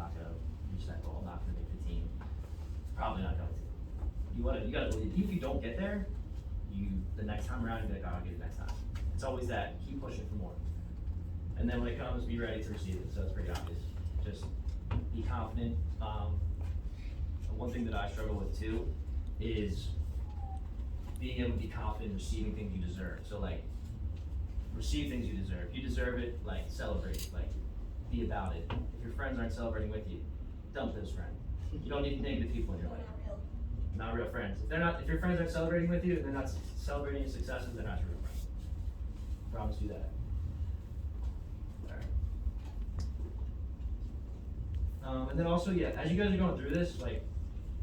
not gonna reach that goal, I'm not gonna make the team. Probably not going to. You gotta believe, even if you don't get there, the next time around, you'll be like, oh, I'll get it next time. It's always that, keep pushing for more. And then when it comes, be ready to receive it, so it's pretty obvious. Just be confident. One thing that I struggle with too is being able to be confident in receiving things you deserve. So like, receive things you deserve. If you deserve it, like celebrate, like be about it. If your friends aren't celebrating with you, dump those friends. You don't need negative people in your life. Not real friends. If your friends aren't celebrating with you, and they're not celebrating your successes, they're not your real friends. Promise you that. Alright. And then also, yeah, as you guys are going through this, like,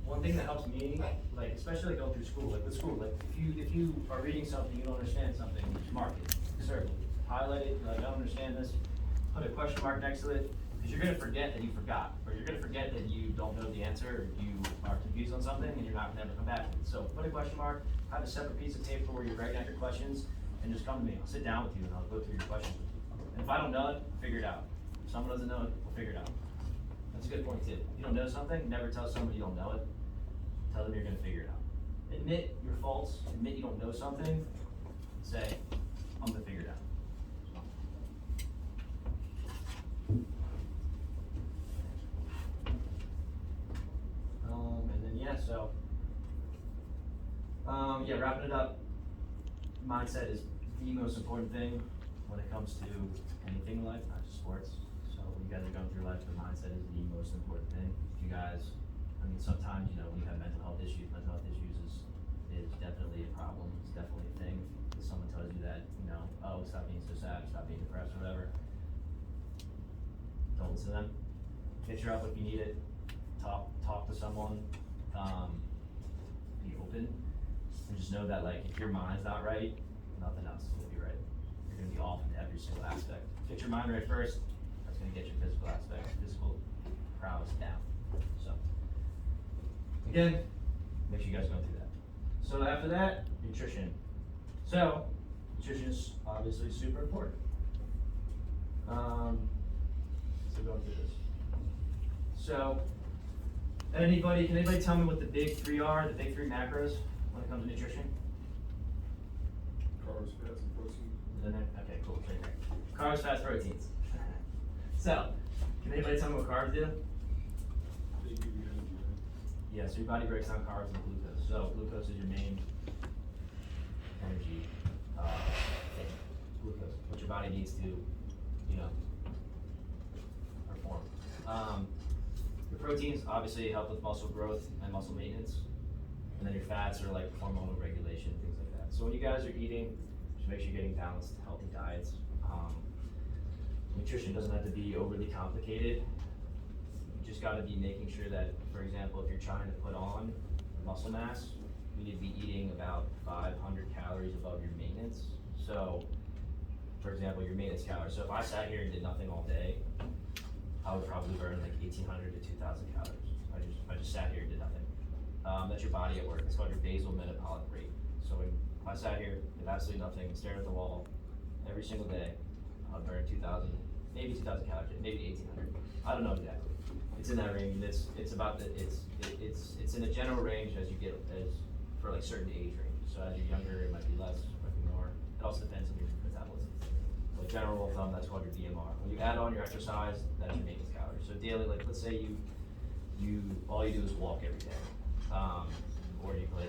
one thing that helps me, like, especially like going through school, like with school, like if you are reading something, you don't understand something, mark it, circle it, highlight it, like I don't understand this, put a question mark next to it, because you're gonna forget that you forgot, or you're gonna forget that you don't know the answer, or you are confused on something, and you're not gonna ever come back to it. So put a question mark, have a separate piece of paper where you're writing out your questions, and just come to me. I'll sit down with you and I'll go through your questions with you. And if I don't know it, I'll figure it out. If someone doesn't know it, we'll figure it out. That's a good point too. If you don't know something, never tell somebody you don't know it. Tell them you're gonna figure it out. Admit your faults, admit you don't know something, say, I'm gonna figure it out. And then yeah, so, yeah, wrapping it up, mindset is the most important thing when it comes to anything in life, not just sports. So when you guys are going through life, the mindset is the most important thing. If you guys, I mean, sometimes, you know, when you have mental health issues is definitely a problem, it's definitely a thing. If someone tells you that, you know, oh, stop being so sad, stop being depressed, or whatever, don't listen to them. Get your help if you need it. Talk to someone. Be open, and just know that like if your mind's not right, nothing else is gonna be right. You're gonna be off in every single aspect. Get your mind right first. That's gonna get your physical aspect, physical prowess down. So again, make sure you guys go through that. So after that, nutrition. So nutrition is obviously super important. So going through this. So can anybody tell me what the big three are, the big three macros when it comes to nutrition? Carbs, fats, and protein. Okay, cool. Right there. Carbs, fats, proteins. So, can anybody tell me what carbs do? They give you energy, right? Yeah, so your body breaks down carbs and glucose. So glucose is your main energy thing. Glucose, what your body needs to, you know, perform. Your proteins obviously help with muscle growth and muscle maintenance. And then your fats are like hormonal regulation, things like that. So when you guys are eating, just make sure you're getting balanced, healthy diets. Nutrition doesn't have to be overly complicated. You just gotta be making sure that, for example, if you're trying to put on muscle mass, you need to be eating about 500 calories above your maintenance. So, for example, your maintenance calories. So if I sat here and did nothing all day, I would probably burn like 1,800 to 2,000 calories. If I just sat here and did nothing. That's your body at work. It's called your basal metabolic rate. So if I sat here, did absolutely nothing, and stared at the wall every single day, I would burn 2,000, maybe 2,000 calories, maybe 1,800. I don't know exactly. It's in that range, and it's about it's in a general range as you get for like certain age ranges. So as you're younger, it might be less, it might be more. It also depends on your metabolism. But general rule of thumb, that's called your BMR. When you add on your exercise, that's your maintenance calories. So daily, like let's say you all you do is walk every day, or you play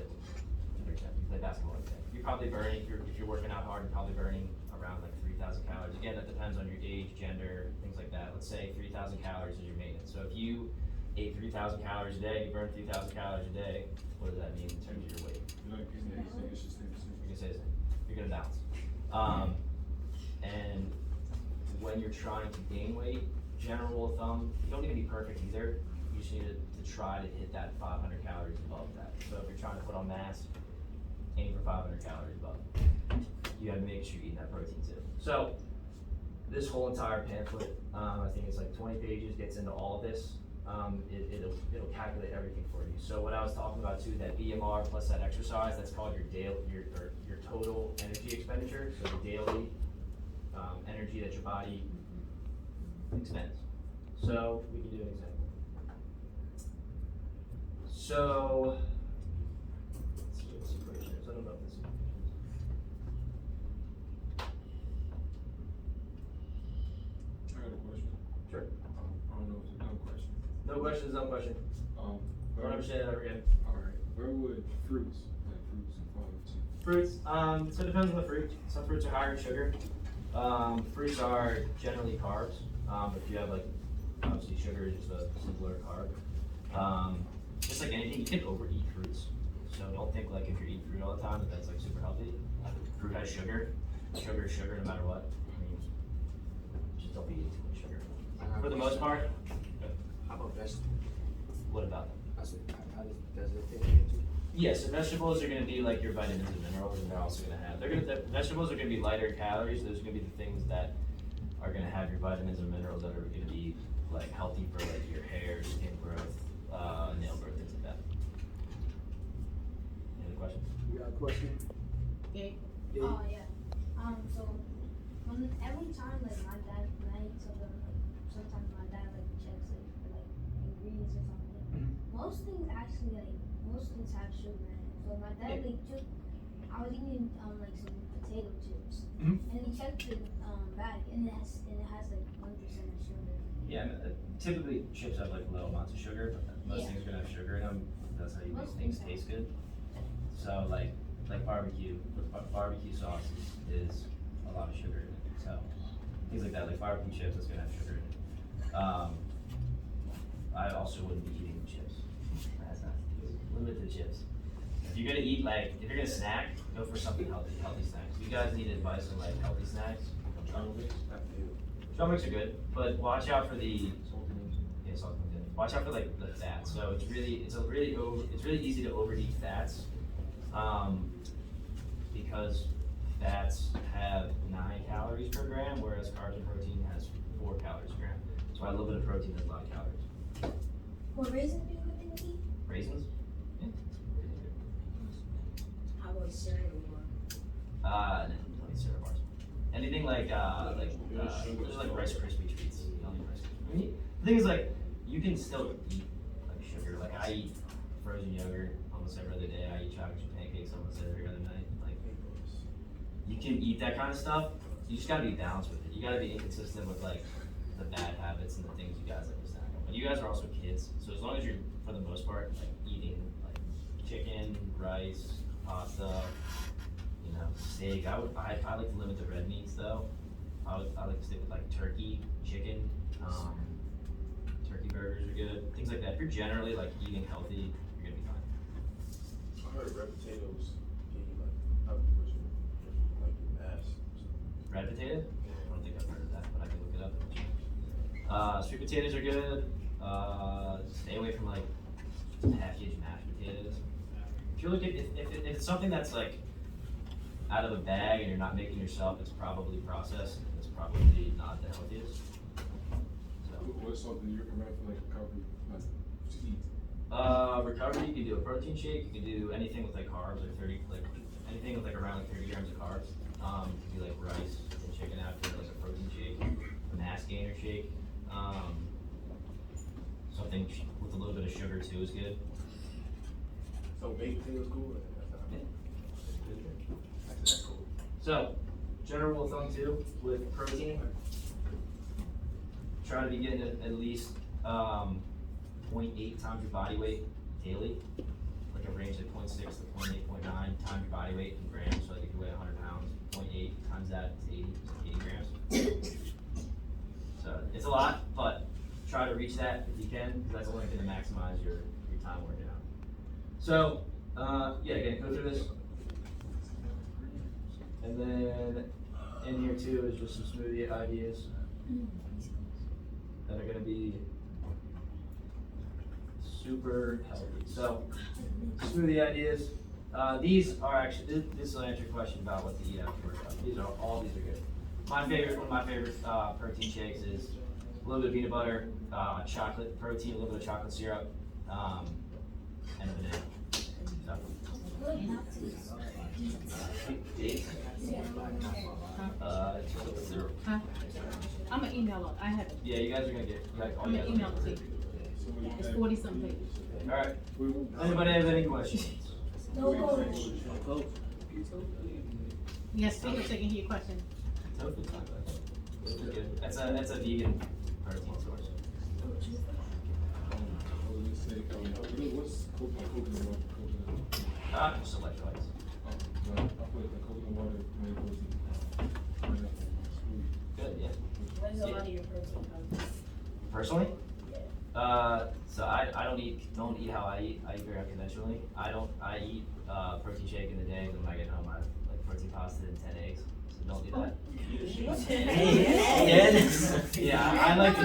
basketball every day. You're probably burning, if you're working out hard, you're probably burning around like 3,000 calories. Again, that depends on your age, gender, things like that. Let's say 3,000 calories is your maintenance. So if you ate 3,000 calories a day, you burn 3,000 calories a day, what does that mean in terms of your weight? You're not getting anything, it's just staying the same. You're gonna stay the same. You're gonna balance. And when you're trying to gain weight, general rule of thumb, you don't need to be perfect either. You just need to try to hit that 500 calories above that. So if you're trying to put on mass, aim for 500 calories above. You have to make sure you're eating that protein too. So this whole entire pamphlet, I think it's like 20 pages, gets into all of this. It'll calculate everything for you. So what I was talking about too, that BMR plus that exercise, that's called your total energy expenditure. So the daily energy that your body expends. So we can do an example. So, let's see what separation is. I don't know if this. I got a question. Sure. I don't know if it's a dumb question. No questions, no question. Um, Don't understand it ever again. Alright, where would fruits, like fruits and fall into? Fruits, so it depends on the fruit. Some fruits are higher in sugar. Fruits are generally carbs. But if you have like, obviously sugar is just a simpler carb. Just like anything, you can overeat fruits. So don't think like if you're eating fruit all the time that that's like super healthy. Fruit has sugar. Sugar is sugar no matter what. I mean, just don't be eating too much sugar. For the most part, How about vegetables? what about them? I said, how does it fit into? Yes, so vegetables are gonna be like your vitamins and minerals, and they're also gonna have, the vegetables are gonna be lighter in calories, those are gonna be the things that are gonna have your vitamins and minerals that are gonna be like healthy for like your hair, skin growth, nail growth, things like that. Any other questions? You got a question? Yeah. Yeah. Oh yeah. So when every time like my dad, when I eat something, like sometimes my dad like checks like for like ingredients or something. Most things actually most things have sugar in it. So my dad like took, I was eating like some potato chips, Mhm. and he checked the bag, and it has like 1% of sugar. Yeah, typically chips have like low amounts of sugar, but most Yeah. things are gonna have sugar in them, that's how you make Most things things taste good. So like barbecue, barbecue sauce is a lot of sugar in it, so things like that, like barbecue chips, it's gonna have sugar in it. I also wouldn't be eating chips. That's not, limit the chips. If you're gonna eat like, if you're gonna snack, go for something healthy, healthy snacks. You guys need advice on like healthy snacks? Trail mix are good, but watch out for the, yeah, salt comes in. Watch out for like the fats. So it's really easy to overeat fats, because fats have 9 calories per gram, whereas carbs and protein has 4 calories per gram. So a little bit of protein has a lot of calories. Will raisins be a good thing to eat? Raisins? Yeah. How about cereal or? No, don't eat cereal bars. Anything like there's like Rice Krispie treats. You don't need Rice Krispie. I mean, the thing is like, you can still eat like sugar. Like I eat frozen yogurt almost every other day. I eat chocolate chip pancakes almost every other night. Like, you can eat that kind of stuff. You just gotta be balanced with it. You gotta be inconsistent with like the bad habits and the things you guys like to snack on. But you guys are also kids, so as long as you're, for the most part, like eating like chicken, rice, pasta, you know, steak. I like to limit the red meats though. I like to stick with like turkey, chicken, turkey burgers are good, things like that. If you're generally like eating healthy, you're gonna be fine. I heard red potatoes give you like, how do you like your mass? Red potato? I don't think I've heard of that, but I can look it up. Sweet potatoes are good. Stay away from like packaged mashed potatoes. If you look at, if it's something that's like out of a bag and you're not making yourself, it's probably processed. It's probably not the healthiest. So, What's something you recommend for like recovery, like to eat? recovery, you can do a protein shake. You can do anything with like carbs, like 30, like anything with like around like 30 grams of carbs. You can do like rice and chicken after like a protein shake, a mass gainer shake. Something with a little bit of sugar too is good. So baked potatoes cool? That's cool. So, general rule of thumb too, with protein, try to be getting at least 0.8 times your body weight daily, like a range of 0.6 to 0.8, 0.9 times your body weight in grams. So like if you weigh 100 pounds, 0.8 times that is 80 grams. So it's a lot, but try to reach that if you can, because that's only going to maximize your time working out. So, yeah, again, go through this. And then in here too is just some smoothie ideas that are gonna be super healthy. So, smoothie ideas. These are actually, this will answer your question about what to eat after workout. These are good. One of my favorite protein shakes is a little bit of peanut butter, chocolate protein, a little bit of chocolate syrup, and a banana. So. Dates? Zero. Huh? I'm gonna email it. I have it. Yeah, you guys are gonna get, I'm gonna email it to you. It's 40 something pages. Alright, anybody have any questions? No coach. Yes, take a second to hear your question. Tofu's not bad. Tofu's good. That's a vegan protein source. What's coconut water? Just electrolytes. I feel like the coconut water made protein. Pineapple, sweet. Good, yeah. Where's a lot of your protein come from? Personally? So I don't eat how I eat. I eat very unconventionally. I eat protein shake in the day, and when I get home I have like protein pasta and 10 eggs. So don't do that. Yeah, I like to.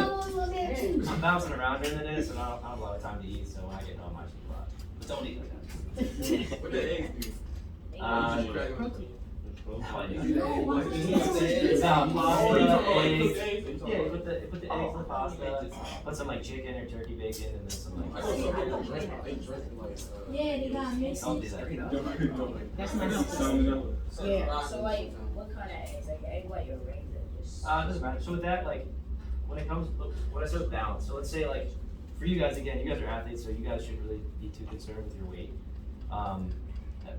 I'm bouncing around during the day, so I don't have a lot of time to eat. So when I get home, I just eat a lot. But don't eat like that. What the eggs do? Protein. How I do. No, It's pasta, eggs. Eggs? Yeah, you put the eggs in the pasta. Put some like chicken or turkey bacon, and then some I like. know some people drink. They drink like. Yeah, they got mixed. Don't do that. That's not healthy. Yeah, so like, what kind of eggs? Like egg white or regular? Just. It doesn't matter. So with that, like, when it comes, look, what I said was balance. So let's say, like, for you guys, again, you guys are athletes, so you guys shouldn't really be too concerned with your weight.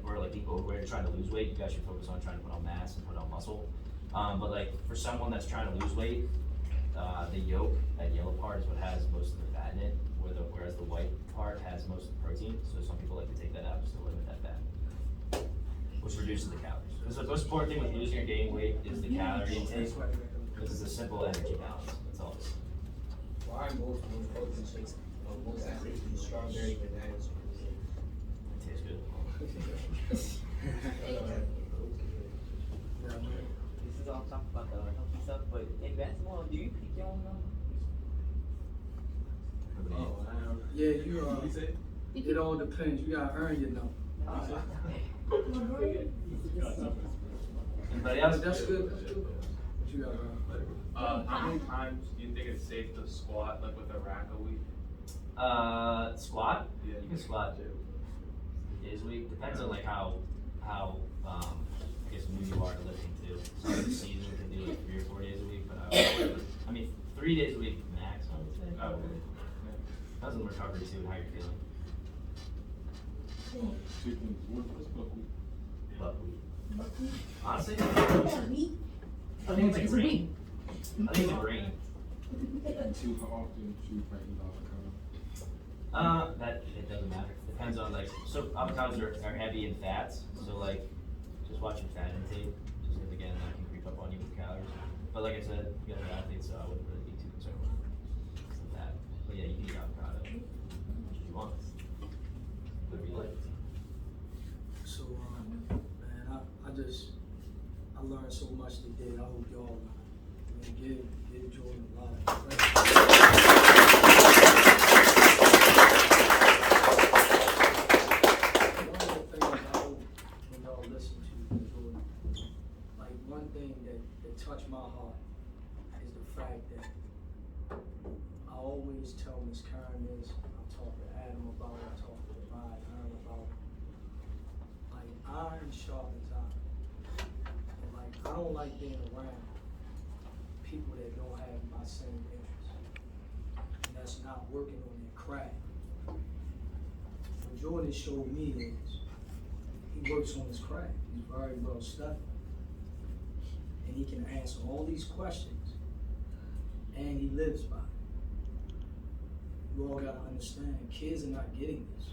Or like people who are trying to lose weight, you guys should focus on trying to put on mass and put on muscle. But like, for someone that's trying to lose weight, the yolk, that yellow part is what has most of the fat in it, whereas the white part has most of the protein. So some people like to take that out just to limit that fat, which reduces the calories. Because the most important thing with losing or gaining weight is the calorie intake. This is a simple energy balance. That's all. Why most protein shakes, most athletes use strawberry bananas? It tastes good. This is all talk about the healthy stuff, but in basketball, do you pick your own number? Yeah, it all depends. You gotta earn your number. Anybody else? That's good. That's good. But you gotta earn. How many times do you think it's safe to squat like with a rack a week? Squat? Yeah. You can squat 2 days a week. Depends on like how I guess new you are to lifting too. Some of the season can do like 3 or 4 days a week, but I mean 3 days a week max, I would say. Oh, Depends on the recovery too and how you're feeling. Chicken. What's buckwheat? Buckwheat. Honestly, I think it's a week. I think it's a grain. Chew, how often chew like eat avocado? That it doesn't matter. Depends on like, so avocados are heavy in fats, so like just watch your fat intake, just because again that can creep up on you with calories. But like I said, you guys are athletes, so I wouldn't really be too concerned with that. But yeah, you can eat avocado if you want. Whatever you like. So, man, I learned so much today. I hope y'all, give Jordan a lot of credit. One of the things I hope when y'all listen to Jordan, like one thing that touched my heart is the fact that I always tell Miss Karen this, I talk to Adam about it, I talk to Divine Aaron about it. Like iron sharpens iron. And like I don't like being around people that don't have my same interests. And that's not working on their craft. What Jordan showed me is he works on his craft. He's very well studied. And he can answer all these questions. And he lives by it. You all gotta understand, kids are not getting this.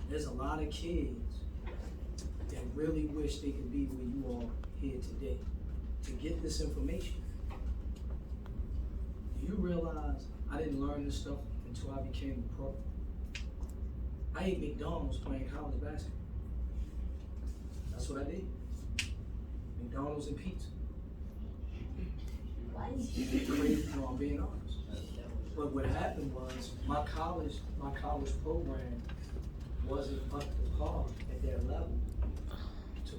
There's a lot of kids that really wish they could be where you are here today to get this information. Do you realize I didn't learn this stuff until I became a pro? I ate McDonald's playing college basketball. That's what I did. McDonald's and pizza. Crazy, no, I'm being honest. But what happened was my college program wasn't up to par at their level to